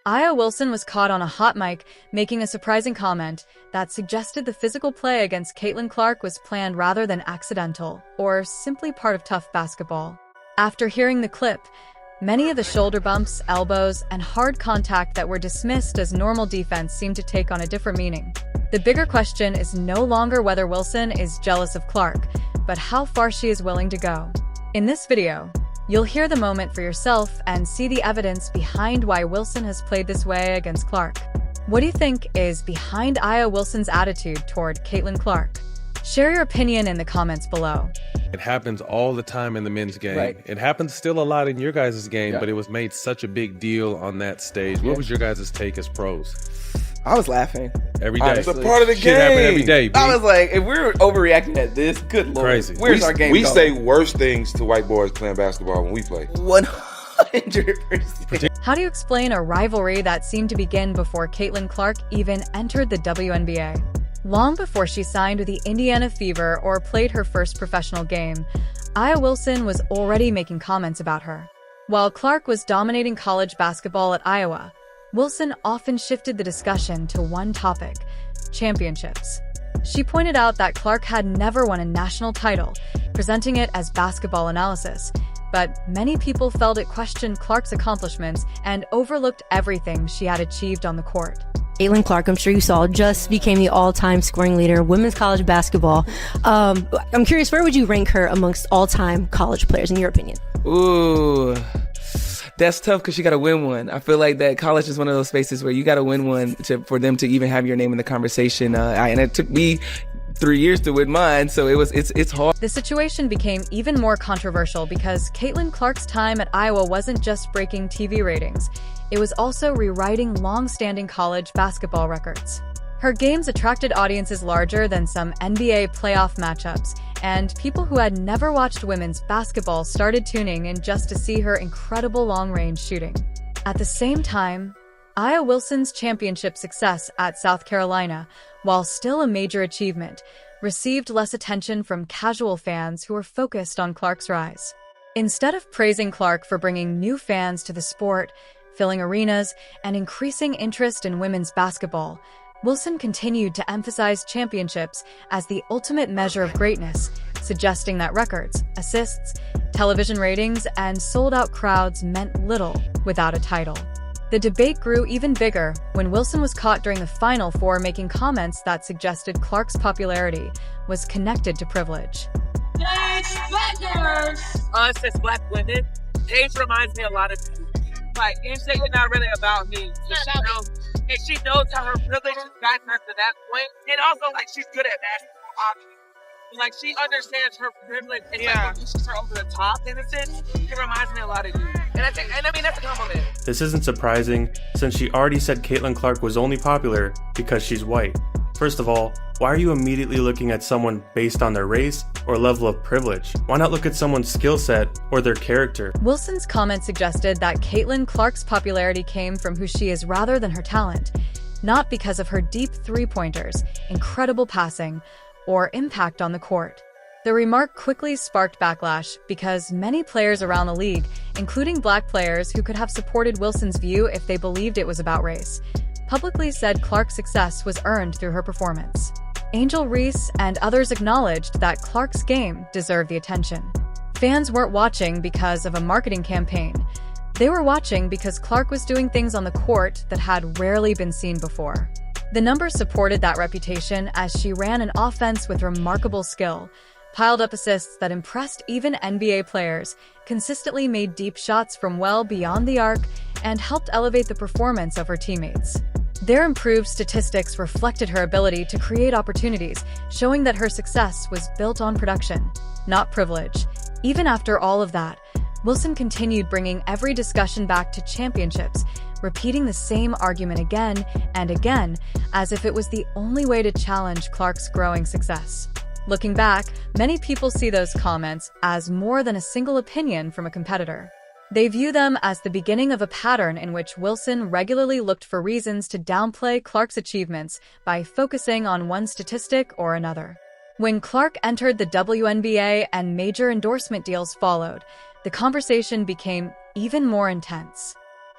Aya Wilson was caught on a hot mic making a surprising comment that suggested the physical play against Caitlin Clark was planned rather than accidental, or simply part of tough basketball. After hearing the clip, many of the shoulder bumps, elbows, and hard contact that were dismissed as normal defense seemed to take on a different meaning. The bigger question is no longer whether Wilson is jealous of Clark, but how far she is willing to go. In this video, you'll hear the moment for yourself and see the evidence behind why Wilson has played this way against Clark. What do you think is behind Aya Wilson's attitude toward Caitlin Clark? Share your opinion in the comments below. It happens all the time in the men's game. Right. It happens still a lot in your guys' game, but it was made such a big deal on that stage. What was your guys' take as pros? I was laughing. Every day. It's a part of the Shit game. happen every day, B. I was like, if we're overreacting at this, good lord. Crazy. Where's our game We going? say worse things to white boys playing basketball when we play. 100%. How do you explain a rivalry that seemed to begin before Caitlin Clark even entered the WNBA? Long before she signed with the Indiana Fever or played her first professional game, Aya Wilson was already making comments about her. While Clark was dominating college basketball at Iowa, Wilson often shifted the discussion to one topic: championships. She pointed out that Clark had never won a national title, presenting it as basketball analysis, but many people felt it questioned Clark's accomplishments and overlooked everything she had achieved on the court. Caitlin Clark, I'm sure you saw, just became the all-time scoring leader in women's college basketball. I'm curious, where would you rank her amongst all-time college players, in your opinion? Ooh, that's tough because you got to win one. I feel like that college is one of those spaces where you got to win one for them to even have your name in the conversation. And it took me 3 years to win mine, so it's hard. The situation became even more controversial because Caitlin Clark's time at Iowa wasn't just breaking TV ratings. It was also rewriting long-standing college basketball records. Her games attracted audiences larger than some NBA playoff matchups, and people who had never watched women's basketball started tuning in just to see her incredible long-range shooting. At the same time, Aya Wilson's championship success at South Carolina, while still a major achievement, received less attention from casual fans who were focused on Clark's rise. Instead of praising Clark for bringing new fans to the sport, filling arenas, and increasing interest in women's basketball, Wilson continued to emphasize championships as the ultimate measure of greatness, suggesting that records, assists, television ratings, and sold-out crowds meant little without a title. The debate grew even bigger when Wilson was caught during the Final Four making comments that suggested Clark's popularity was connected to privilege. Us as black women, age reminds me a lot of you. Like, you say you're not really about me. And she knows how her privilege has gotten her to that point. And also, like, she's good at basketball, obviously. Like, she understands her privilege and like, pushes her over the top, in a sense. It reminds me a lot of you. And I mean, that's a compliment. This isn't surprising, since she already said Caitlin Clark was only popular because she's white. First of all, why are you immediately looking at someone based on their race or level of privilege? Why not look at someone's skill set or their character? Wilson's comment suggested that Caitlin Clark's popularity came from who she is rather than her talent, not because of her deep three-pointers, incredible passing, or impact on the court. The remark quickly sparked backlash because many players around the league, including black players who could have supported Wilson's view if they believed it was about race, publicly said Clark's success was earned through her performance. Angel Reese and others acknowledged that Clark's game deserved the attention. Fans weren't watching because of a marketing campaign. They were watching because Clark was doing things on the court that had rarely been seen before. The numbers supported that reputation as she ran an offense with remarkable skill, piled up assists that impressed even NBA players, consistently made deep shots from well beyond the arc, and helped elevate the performance of her teammates. Their improved statistics reflected her ability to create opportunities, showing that her success was built on production, not privilege. Even after all of that, Wilson continued bringing every discussion back to championships, repeating the same argument again and again, as if it was the only way to challenge Clark's growing success. Looking back, many people see those comments as more than a single opinion from a competitor. They view them as the beginning of a pattern in which Wilson regularly looked for reasons to downplay Clark's achievements by focusing on one statistic or another. When Clark entered the WNBA and major endorsement deals followed, the conversation became even more intense.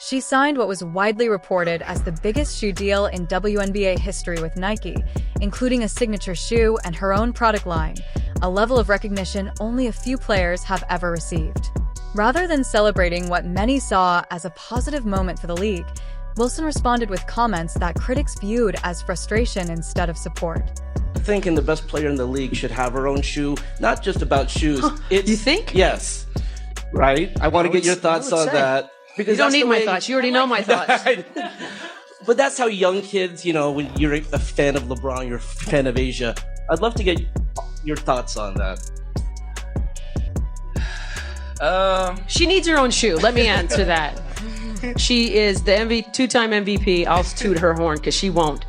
She signed what was widely reported as the biggest shoe deal in WNBA history with Nike, including a signature shoe and her own product line, a level of recognition only a few players have ever received. Rather than celebrating what many saw as a positive moment for the league, Wilson responded with comments that critics viewed as frustration instead of support. Thinking the best player in the league should have her own shoe, not just about shoes. You think? Yes. Right? I want to get your thoughts on that. Because you don't need my thoughts. You already know my thoughts. But that's how young kids, when you're a fan of LeBron, you're a fan of Asia. I'd love to get your thoughts on that. She needs her own shoe. Let me answer that. She is the two-time MVP. I'll toot her horn because she won't.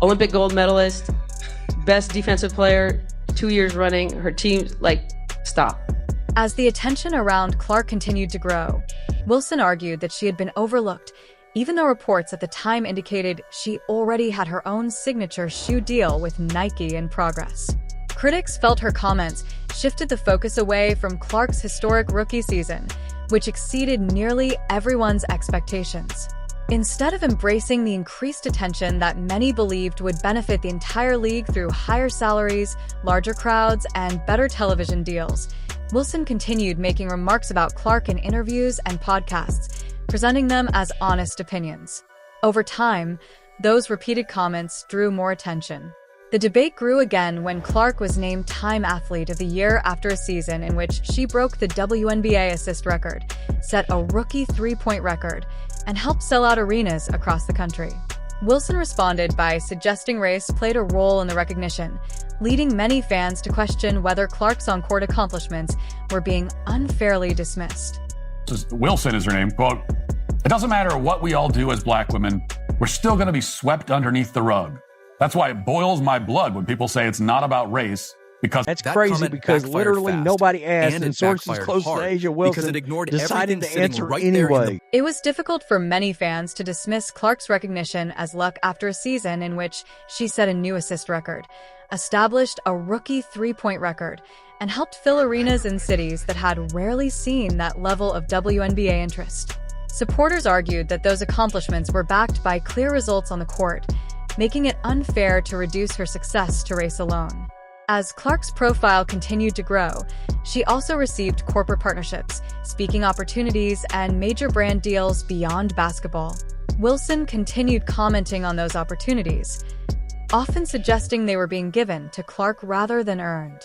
Olympic gold medalist, best defensive player, 2 years running. Her team, stop. As the attention around Clark continued to grow, Wilson argued that she had been overlooked, even though reports at the time indicated she already had her own signature shoe deal with Nike in progress. Critics felt her comments shifted the focus away from Clark's historic rookie season, which exceeded nearly everyone's expectations. Instead of embracing the increased attention that many believed would benefit the entire league through higher salaries, larger crowds, and better television deals, Wilson continued making remarks about Clark in interviews and podcasts, presenting them as honest opinions. Over time, those repeated comments drew more attention. The debate grew again when Clark was named Time Athlete of the Year after a season in which she broke the WNBA assist record, set a rookie three-point record, and helped sell out arenas across the country. Wilson responded by suggesting race played a role in the recognition, leading many fans to question whether Clark's on-court accomplishments were being unfairly dismissed. Wilson is her name. Quote, "It doesn't matter what we all do as black women, we're still going to be swept underneath the rug. That's why it boils my blood when people say it's not about race, because that's crazy because literally nobody asked, and sources close to Asia Wilson decided to answer anyway. It was difficult for many fans to dismiss Clark's recognition as luck after a season in which she set a new assist record, established a rookie three-point record, and helped fill arenas in cities that had rarely seen that level of WNBA interest. Supporters argued that those accomplishments were backed by clear results on the court, making it unfair to reduce her success to race alone. As Clark's profile continued to grow, she also received corporate partnerships, speaking opportunities, and major brand deals beyond basketball. Wilson continued commenting on those opportunities, often suggesting they were being given to Clark rather than earned.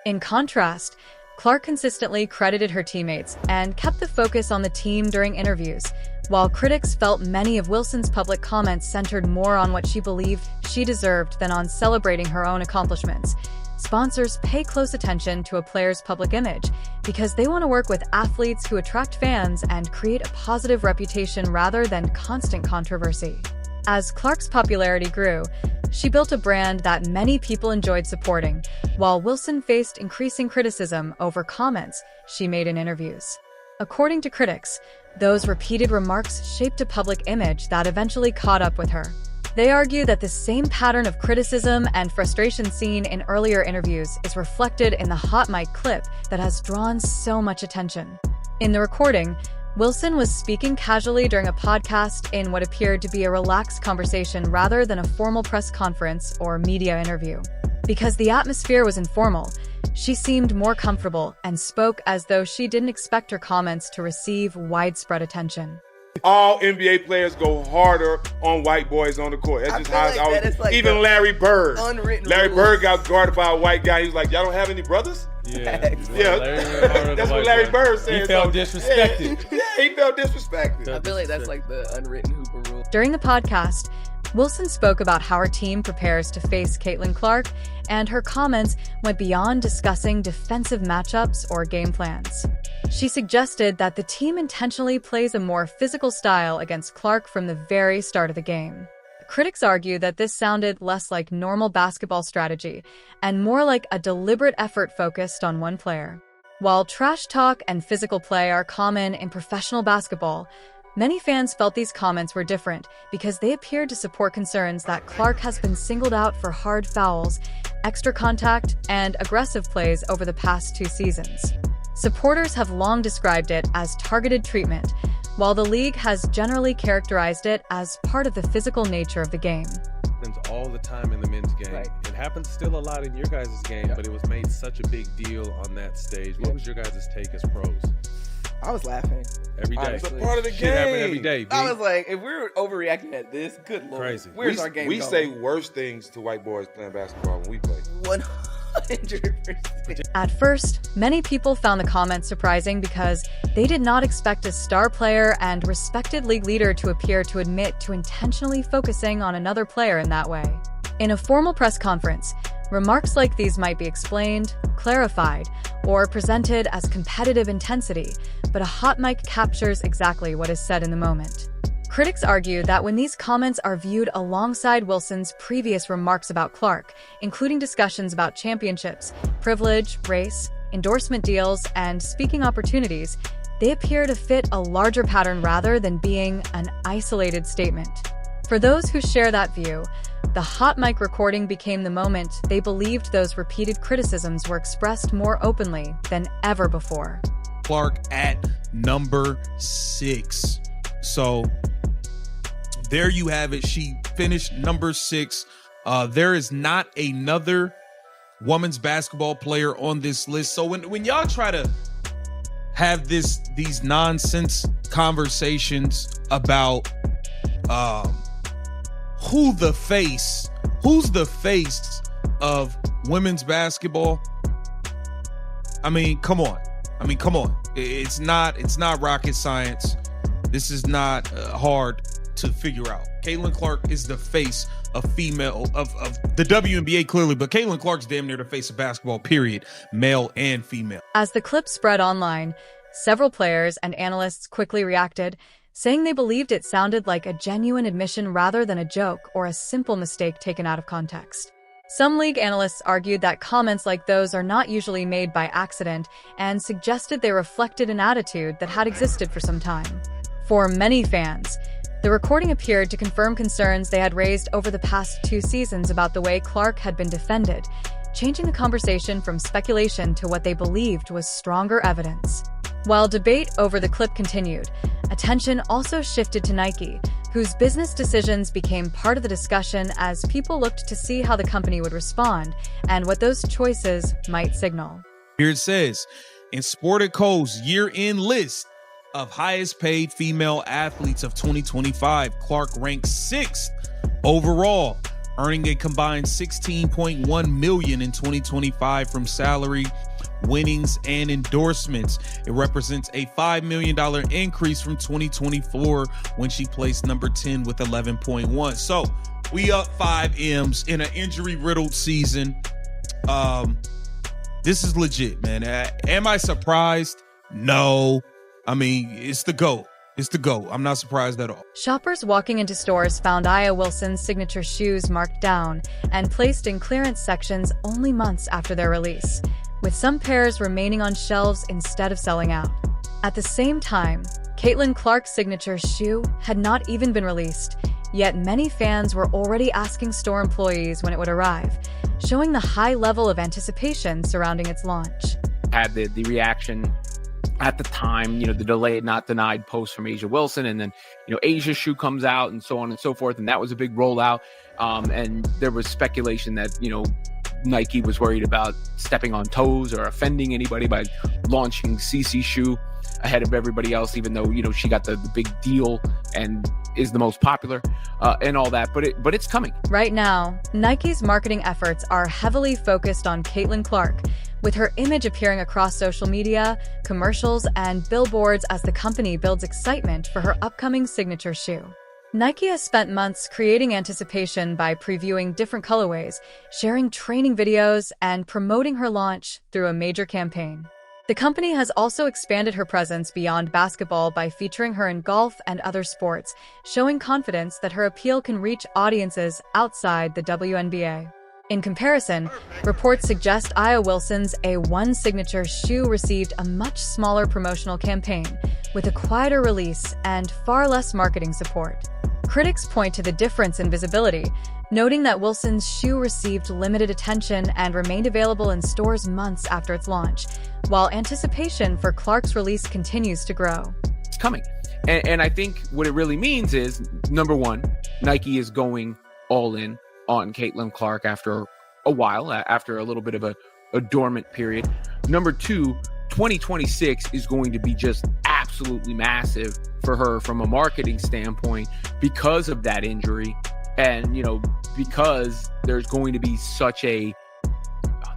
In contrast, Clark consistently credited her teammates and kept the focus on the team during interviews, while critics felt many of Wilson's public comments centered more on what she believed she deserved than on celebrating her own accomplishments. Sponsors pay close attention to a player's public image because they want to work with athletes who attract fans and create a positive reputation rather than constant controversy. As Clark's popularity grew, she built a brand that many people enjoyed supporting, while Wilson faced increasing criticism over comments she made in interviews. According to critics, those repeated remarks shaped a public image that eventually caught up with her. They argue that the same pattern of criticism and frustration seen in earlier interviews is reflected in the hot mic clip that has drawn so much attention. In the recording, Wilson was speaking casually during a podcast in what appeared to be a relaxed conversation rather than a formal press conference or media interview. Because the atmosphere was informal, she seemed more comfortable and spoke as though she didn't expect her comments to receive widespread attention. All NBA players go harder on white boys on the court. That's just how it's always. Like even Larry Bird. Larry Bird got guarded by a white guy. He was like, "Y'all don't have any brothers?" Yeah, that's what Larry Bird said. He felt disrespected. Yeah, he felt disrespected. I feel like that's like the unwritten Hooper rule. During the podcast, Wilson spoke about how her team prepares to face Caitlin Clark, and her comments went beyond discussing defensive matchups or game plans. She suggested that the team intentionally plays a more physical style against Clark from the very start of the game. Critics argue that this sounded less like normal basketball strategy and more like a deliberate effort focused on one player. While trash talk and physical play are common in professional basketball, many fans felt these comments were different because they appeared to support concerns that Clark has been singled out for hard fouls, extra contact, and aggressive plays over the past 2 seasons. Supporters have long described it as targeted treatment, while the league has generally characterized it as part of the physical nature of the game. All the time in the men's game. Right. It happens still a lot in your guys' game, but it was made such a big deal on that stage. What was your guys' take as pros? I was laughing. Every day. It's a part of the game. Shit happen every day. I was like, if we're overreacting at this, good lord. Crazy. Where's our game We going? say worse things to white boys playing basketball when we play. 100%. At first, many people found the comments surprising because they did not expect a star player and respected league leader to appear to admit to intentionally focusing on another player in that way. In a formal press conference, remarks like these might be explained, clarified, or presented as competitive intensity, but a hot mic captures exactly what is said in the moment. Critics argue that when these comments are viewed alongside Wilson's previous remarks about Clark, including discussions about championships, privilege, race, endorsement deals, and speaking opportunities, they appear to fit a larger pattern rather than being an isolated statement. For those who share that view, the hot mic recording became the moment they believed those repeated criticisms were expressed more openly than ever before. Clark at number 6. So there you have it. She finished number 6. There is not another women's basketball player on this list. So when y'all try to have these nonsense conversations about who's the face of women's basketball, I mean, come on. It's not rocket science. This is not hard to figure out. Caitlin Clark is the face of female of the WNBA clearly, but Caitlin Clark's damn near the face of basketball, period, male and female. As the clip spread online, several players and analysts quickly reacted, saying they believed it sounded like a genuine admission rather than a joke or a simple mistake taken out of context. Some league analysts argued that comments like those are not usually made by accident and suggested they reflected an attitude that had existed for some time. For many fans, the recording appeared to confirm concerns they had raised over the past 2 seasons about the way Clark had been defended, changing the conversation from speculation to what they believed was stronger evidence. While debate over the clip continued, attention also shifted to Nike, whose business decisions became part of the discussion as people looked to see how the company would respond and what those choices might signal. Here it says, in Sportico's year-end list of highest paid female athletes of 2025, Clark ranked 6th overall, earning a combined $16.1 million in 2025 from salary, winnings, and endorsements. It represents a $5 million increase from 2024 when she placed number 10 with 11.1. So we up 5 M's in an injury-riddled season. This is legit, man. Am I surprised? No. I mean, it's the GOAT. It's the GOAT. I'm not surprised at all. Shoppers walking into stores found Aya Wilson's signature shoes marked down and placed in clearance sections only months after their release, with some pairs remaining on shelves instead of selling out. At the same time, Caitlin Clark's signature shoe had not even been released, yet many fans were already asking store employees when it would arrive, showing the high level of anticipation surrounding its launch. Had the reaction at the time, the delayed not denied post from A'ja Wilson, and then Asia's shoe comes out and so on and so forth, and that was a big rollout, and there was speculation that Nike was worried about stepping on toes or offending anybody by launching CeCe's shoe ahead of everybody else, even though she got the big deal and is the most popular and all that, but it's coming. Right now, Nike's marketing efforts are heavily focused on Caitlin Clark, with her image appearing across social media, commercials, and billboards as the company builds excitement for her upcoming signature shoe. Nike has spent months creating anticipation by previewing different colorways, sharing training videos, and promoting her launch through a major campaign. The company has also expanded her presence beyond basketball by featuring her in golf and other sports, showing confidence that her appeal can reach audiences outside the WNBA. In comparison, reports suggest Aya Wilson's A1 signature shoe received a much smaller promotional campaign, with a quieter release and far less marketing support. Critics point to the difference in visibility, noting that Wilson's shoe received limited attention and remained available in stores months after its launch, while anticipation for Clark's release continues to grow. coming. And I think what it really means is, number one, Nike is going all in on Caitlin Clark after a while, after a little bit of a dormant period. Number two, 2026 is going to be just absolutely massive for her from a marketing standpoint because of that injury. And, because there's going to be such a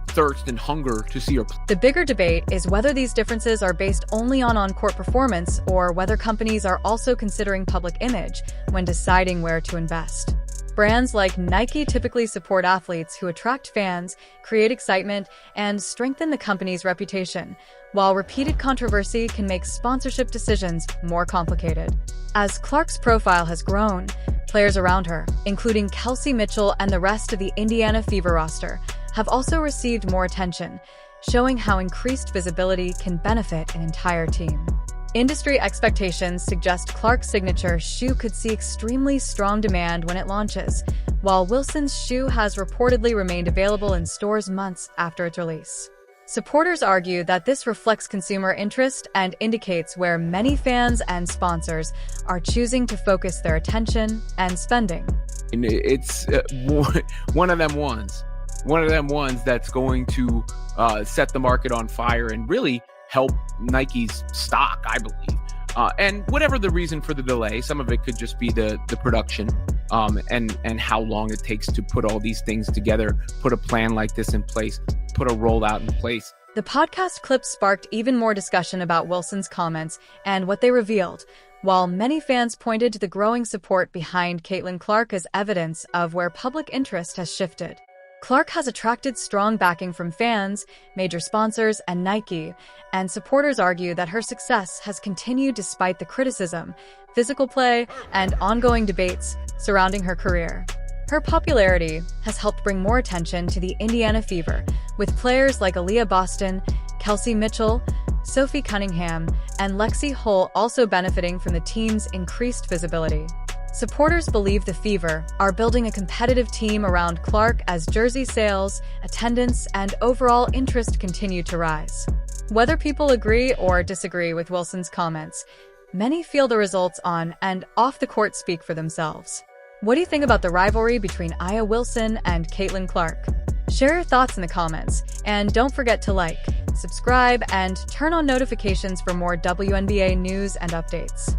thirst and hunger to see her play. The bigger debate is whether these differences are based only on on-court performance or whether companies are also considering public image when deciding where to invest. Brands like Nike typically support athletes who attract fans, create excitement, and strengthen the company's reputation, while repeated controversy can make sponsorship decisions more complicated. As Clark's profile has grown, players around her, including Kelsey Mitchell and the rest of the Indiana Fever roster, have also received more attention, showing how increased visibility can benefit an entire team. Industry expectations suggest Clark's signature shoe could see extremely strong demand when it launches, while Wilson's shoe has reportedly remained available in stores months after its release. Supporters argue that this reflects consumer interest and indicates where many fans and sponsors are choosing to focus their attention and spending. And it's one of them ones that's going to set the market on fire and really help Nike's stock, I believe. And whatever the reason for the delay, some of it could just be the production and how long it takes to put all these things together, put a plan like this in place, put a rollout in place. The podcast clip sparked even more discussion about Wilson's comments and what they revealed, while many fans pointed to the growing support behind Caitlin Clark as evidence of where public interest has shifted. Clark has attracted strong backing from fans, major sponsors, and Nike, and supporters argue that her success has continued despite the criticism, physical play, and ongoing debates surrounding her career. Her popularity has helped bring more attention to the Indiana Fever, with players like Aaliyah Boston, Kelsey Mitchell, Sophie Cunningham, and Lexi Hull also benefiting from the team's increased visibility. Supporters believe the Fever are building a competitive team around Clark as jersey sales, attendance, and overall interest continue to rise. Whether people agree or disagree with Wilson's comments, many feel the results on and off the court speak for themselves. What do you think about the rivalry between Aya Wilson and Caitlin Clark? Share your thoughts in the comments, and don't forget to like, subscribe, and turn on notifications for more WNBA news and updates.